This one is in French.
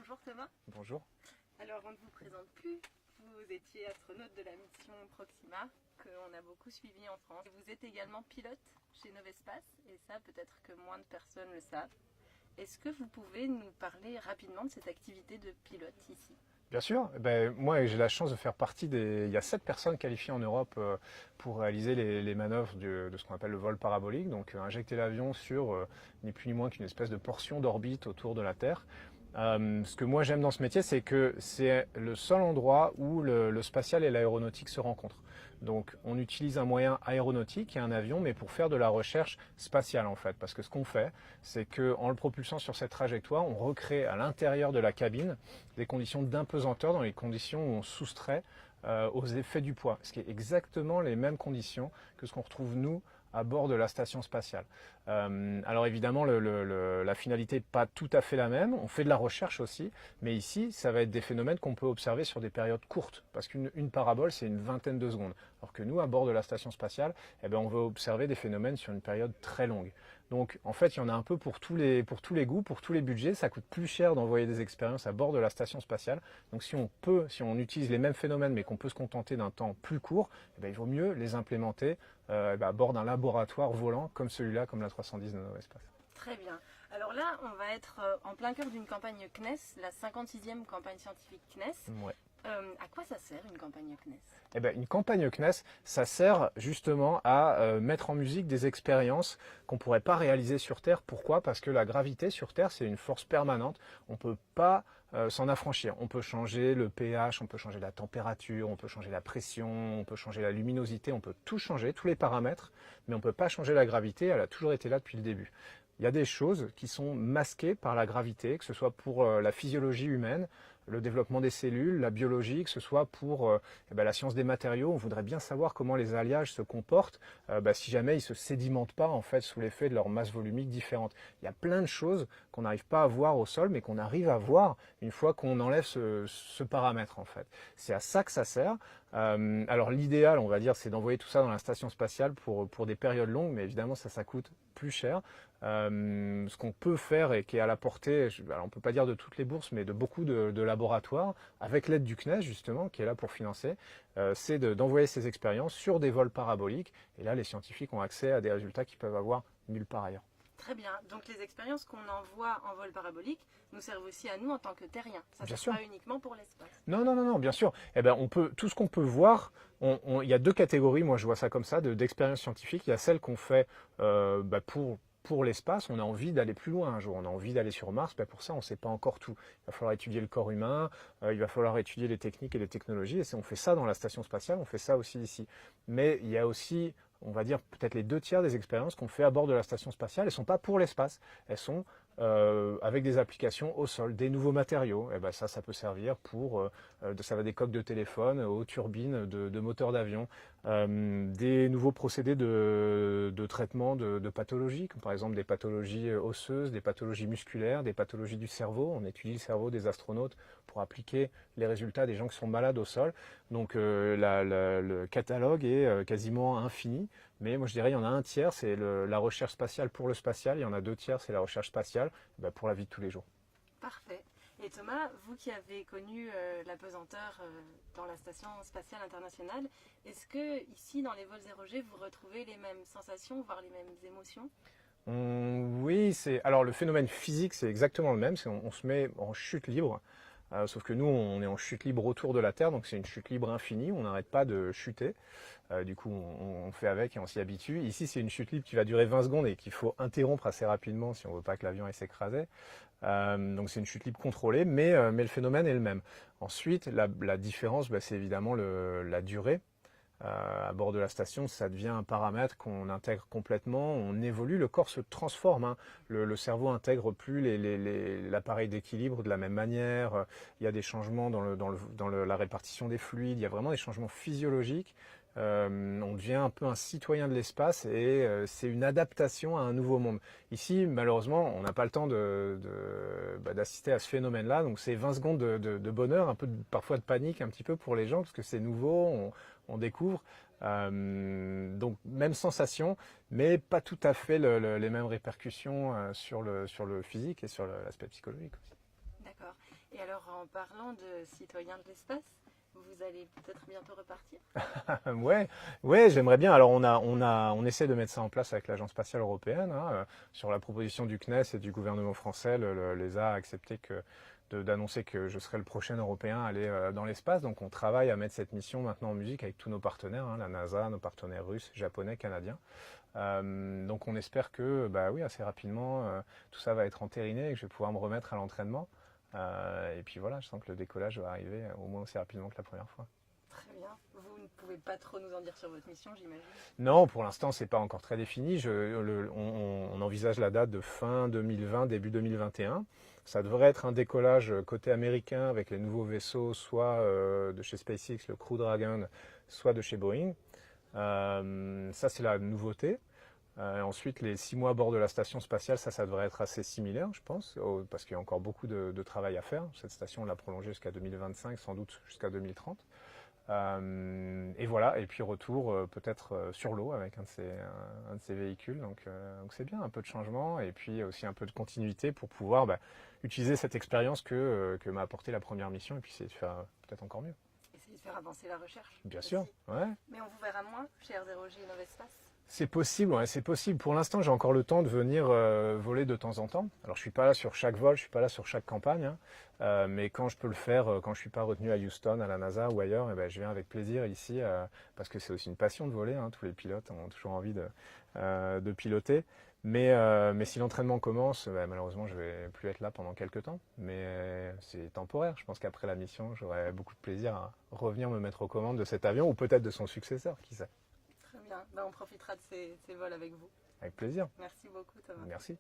Bonjour Thomas. Bonjour. Alors on ne vous présente plus, vous étiez astronaute de la mission Proxima qu'on a beaucoup suivi en France. Vous êtes également pilote chez Novespace et ça peut-être que moins de personnes le savent. Est-ce que vous pouvez nous parler rapidement de cette activité de pilote ici? Bien sûr, moi j'ai la chance de faire partie des... Il y a 7 personnes qualifiées en Europe pour réaliser les manœuvres de ce qu'on appelle le vol parabolique, donc injecter l'avion sur ni plus ni moins qu'une espèce de portion d'orbite autour de la Terre. Ce que moi j'aime dans ce métier, c'est que c'est le seul endroit où le spatial et l'aéronautique se rencontrent. Donc on utilise un moyen aéronautique et un avion, mais pour faire de la recherche spatiale en fait. Parce que ce qu'on fait, c'est qu'en le propulsant sur cette trajectoire, on recrée à l'intérieur de la cabine des conditions d'impesanteur dans les conditions où on soustrait aux effets du poids. Ce qui est exactement les mêmes conditions que ce qu'on retrouve nous à bord de la station spatiale. Alors évidemment, la finalité n'est pas tout à fait la même. On fait de la recherche aussi, mais ici, ça va être des phénomènes qu'on peut observer sur des périodes courtes, parce qu'une parabole, c'est une vingtaine de secondes. Alors que nous, à bord de la station spatiale, on va observer des phénomènes sur une période très longue. Donc en fait, il y en a un peu pour tous les goûts, pour tous les budgets. Ça coûte plus cher d'envoyer des expériences à bord de la station spatiale. Donc si on utilise les mêmes phénomènes, mais qu'on peut se contenter d'un temps plus court, il vaut mieux les implémenter à bord d'un laboratoire volant comme celui-là, comme la 310 de Novespace. Très bien. Alors là, on va être en plein cœur d'une campagne CNES, la 56e campagne scientifique CNES. Ouais. À quoi ça sert une campagne CNES? Une campagne CNES, ça sert justement à mettre en musique des expériences qu'on ne pourrait pas réaliser sur Terre. Pourquoi? Parce que la gravité sur Terre, c'est une force permanente. On ne peut pas s'en affranchir. On peut changer le pH, on peut changer la température, on peut changer la pression, on peut changer la luminosité, on peut tout changer, tous les paramètres, mais on ne peut pas changer la gravité, elle a toujours été là depuis le début. Il y a des choses qui sont masquées par la gravité, que ce soit pour la physiologie humaine, le développement des cellules, la biologie, que ce soit pour la science des matériaux. On voudrait bien savoir comment les alliages se comportent si jamais ils ne se sédimentent pas en fait sous l'effet de leur masse volumique différente. Il y a plein de choses qu'on n'arrive pas à voir au sol, mais qu'on arrive à voir une fois qu'on enlève ce paramètre en fait. C'est à ça que ça sert. Alors l'idéal, on va dire, c'est d'envoyer tout ça dans la station spatiale pour des périodes longues, mais évidemment ça coûte plus cher. Ce qu'on peut faire et qui est à la portée, alors on ne peut pas dire de toutes les bourses, mais de beaucoup de laboratoires, avec l'aide du CNES justement, qui est là pour financer, c'est d'envoyer ces expériences sur des vols paraboliques. Et là, les scientifiques ont accès à des résultats qu'ils peuvent avoir nulle part ailleurs. Très bien. Donc les expériences qu'on envoie en vol parabolique nous servent aussi à nous en tant que terriens. Ça ne sert pas uniquement pour l'espace. Non, bien sûr. Tout ce qu'on peut voir, il y a deux catégories, moi je vois ça comme ça, d'expériences scientifiques. Il y a celles qu'on fait pour l'espace. On a envie d'aller plus loin un jour, on a envie d'aller sur Mars. Pour ça, on ne sait pas encore tout. Il va falloir étudier le corps humain, il va falloir étudier les techniques et les technologies. Et on fait ça dans la station spatiale, on fait ça aussi ici. Mais il y a aussi, on va dire, peut-être les 2 tiers des expériences qu'on fait à bord de la station spatiale. Elles ne sont pas pour l'espace, elles sont avec des applications au sol, des nouveaux matériaux. Ça peut servir pour, ça va des coques de téléphone aux turbines de moteurs d'avion, des nouveaux procédés de traitement de pathologies, comme par exemple des pathologies osseuses, des pathologies musculaires, des pathologies du cerveau. On étudie le cerveau des astronautes pour appliquer les résultats des gens qui sont malades au sol. Donc le catalogue est quasiment infini. Mais moi je dirais il y en a 1 tiers, c'est la recherche spatiale pour le spatial, il y en a 2 tiers, c'est la recherche spatiale pour la vie de tous les jours. Parfait. Et Thomas, vous qui avez connu la pesanteur dans la Station spatiale internationale, est-ce que ici dans les vols 0G vous retrouvez les mêmes sensations, voire les mêmes émotions? Oui, alors le phénomène physique c'est exactement le même, on se met en chute libre. Sauf que nous, on est en chute libre autour de la Terre, donc c'est une chute libre infinie, on n'arrête pas de chuter. Du coup, on fait avec et on s'y habitue. Ici, c'est une chute libre qui va durer 20 secondes et qu'il faut interrompre assez rapidement si on ne veut pas que l'avion s'écrase. Donc c'est une chute libre contrôlée, mais le phénomène est le même. Ensuite, la différence, c'est évidemment la durée. À bord de la station, ça devient un paramètre qu'on intègre complètement, on évolue, le corps se transforme, le cerveau intègre plus l'appareil d'équilibre de la même manière, il y a des changements dans la répartition des fluides, il y a vraiment des changements physiologiques, on devient un peu un citoyen de l'espace et c'est une adaptation à un nouveau monde. Ici, malheureusement, on n'a pas le temps d'assister à ce phénomène-là, donc c'est 20 secondes de bonheur, un peu parfois de panique un petit peu pour les gens, parce que c'est nouveau, on découvre. Donc même sensation, mais pas tout à fait les mêmes répercussions sur le physique et sur l'aspect psychologique aussi. D'accord. Et alors, en parlant de citoyens de l'espace, vous allez peut-être bientôt repartir? Ouais, j'aimerais bien. Alors on essaie de mettre ça en place avec l'Agence spatiale européenne, hein, sur la proposition du CNES et du gouvernement français. L'ESA a accepté d'annoncer que je serai le prochain Européen à aller dans l'espace. Donc on travaille à mettre cette mission maintenant en musique avec tous nos partenaires, hein, la NASA, nos partenaires russes, japonais, canadiens. Donc on espère que, bah oui, assez rapidement, tout ça va être entériné et que je vais pouvoir me remettre à l'entraînement. Et puis voilà, je sens que le décollage va arriver au moins aussi rapidement que la première fois. Très bien. Vous ne pouvez pas trop nous en dire sur votre mission, j'imagine? Non, pour l'instant, c'est pas encore très défini. On envisage la date de fin 2020, début 2021. Ça devrait être un décollage côté américain avec les nouveaux vaisseaux, soit de chez SpaceX, le Crew Dragon, soit de chez Boeing. Ça, c'est la nouveauté. Ensuite, les 6 mois à bord de la station spatiale, ça devrait être assez similaire, je pense, parce qu'il y a encore beaucoup de travail à faire. Cette station, on l'a prolongée jusqu'à 2025, sans doute jusqu'à 2030. Et voilà, et puis retour peut-être sur l'eau avec un de ces véhicules. Donc c'est bien, un peu de changement et puis aussi un peu de continuité pour pouvoir utiliser cette expérience que m'a apporté la première mission et puis essayer de faire peut-être encore mieux. Essayer de faire avancer la recherche. Bien aussi. sûr, ouais. Mais on vous verra moins chez R0J et Novespace? C'est possible, ouais, c'est possible. Pour l'instant, j'ai encore le temps de venir voler de temps en temps. Alors, je suis pas là sur chaque vol, je suis pas là sur chaque campagne, hein. Mais quand je peux le faire, quand je suis pas retenu à Houston, à la NASA ou ailleurs, je viens avec plaisir ici, parce que c'est aussi une passion de voler, hein. Tous les pilotes ont toujours envie de piloter. Mais si l'entraînement commence, malheureusement, je vais plus être là pendant quelques temps. Mais c'est temporaire. Je pense qu'après la mission, j'aurai beaucoup de plaisir à revenir me mettre aux commandes de cet avion ou peut-être de son successeur, qui sait. Très bien. On profitera de ces vols avec vous. Avec plaisir. Merci beaucoup, Thomas. Merci.